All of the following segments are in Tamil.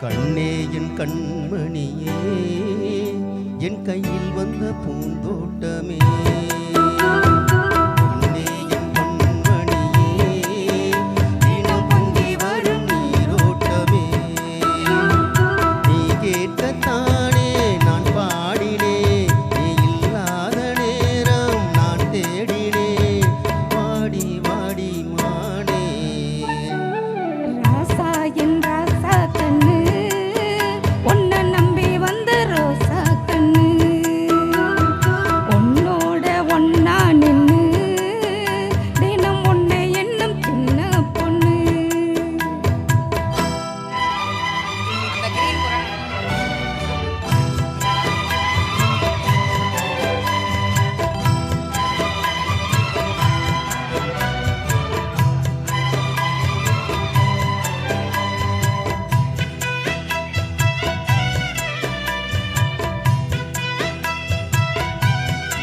கண்ணே என் கண்மணியே, என் கையில் வந்த பூந்தோட்டமே. கண்ணே என் கண்மணியே, தினம் பொங்கி வரும் நீரோட்டமே. நீ கேட்கத்தானே நான் பாடினேன், நீ இல்லாத நேரம் நான் தேடினேன். வாடி வாடி மானே. ராசா என் ராசா கண்ணு, உன்னை நம்பி வந்த ரோசா கண்ணு, உன்னோட ஒன்னா நின்னு தினம் உன்னை எண்ணும் சின்ன பொண்ணு.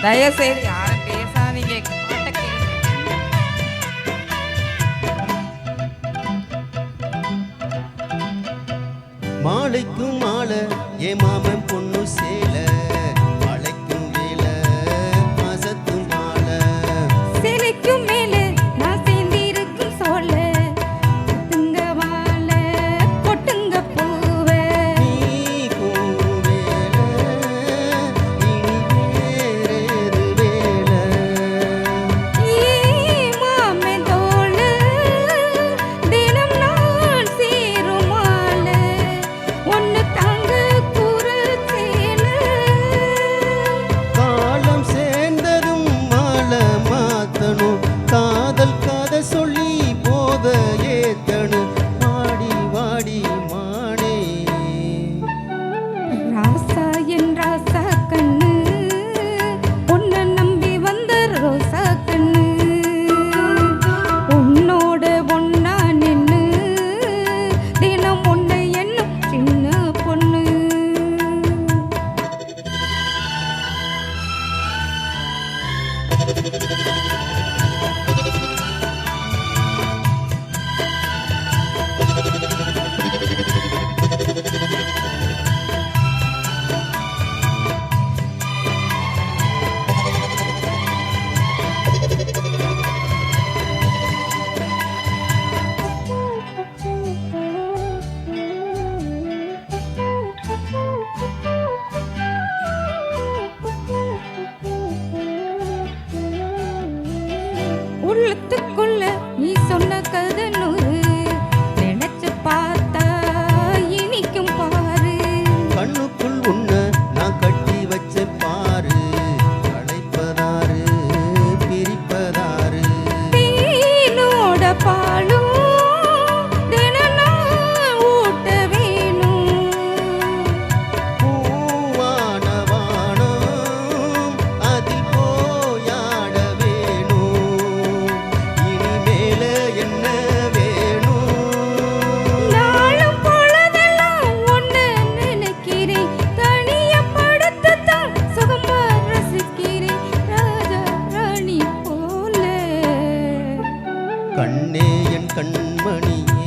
தயவுசெய்து யாரும் பேசாதீங்க, பாட்டை கேளுங்க. மாலைக்கும் மாலை என் மாமன் பொண்ணு சேல, மலைக்கும் வேல மசத்தும் மாலை. சிலைக்கும் மேலே நான் சேர்ந்திருக்கும் சோல, கொட்டுங்க வாழை கொட்டுங்க பூவை. நீக்கும் வேல இனி வேறேது வேல. மாமே தோளு தினம் நான் சேரும் மாலை, ஒன்னு தாங்க குறைச்சேல. காலம் சேர்ந்ததும் மாலை மாத்தணும், காதல் கதை சொல்லி போத ஏத்தணும். வாடி வாடி மானே. ராசா என் ராசா கண்ணு, உன்னை நம்பி வந்த ரோசா கண்ணு, உன்னோட ஒன்னா நின்னு தினம் உன்னை எண்ணும் சின்ன பொண்ணு. உள்ளத்துக்குள்ள நீ சொன்ன கதை நூறு, நினைச்சு பார்த்தா இனிக்கும் பாரு. கண்ணுக்குள் உன்னை நான் கட்டி வச்ச பாரு, அழைப்பதாரு பிரிப்பதாரு. தேனோட பாலும் தினம் நான் ஊட்ட வேணும். பூவான வானம் அதில் போயாட வேணும். இனிமேல என்ன வேணும்? நாளும் பொழுதெல்லாம் ஒன்னு நினைக்கிறேன், தனிய படுத்துத்தான் சுகமா ரசிக்கிறேன், ராஜா ராணி போல. கண்ணே என் கண்மணியே,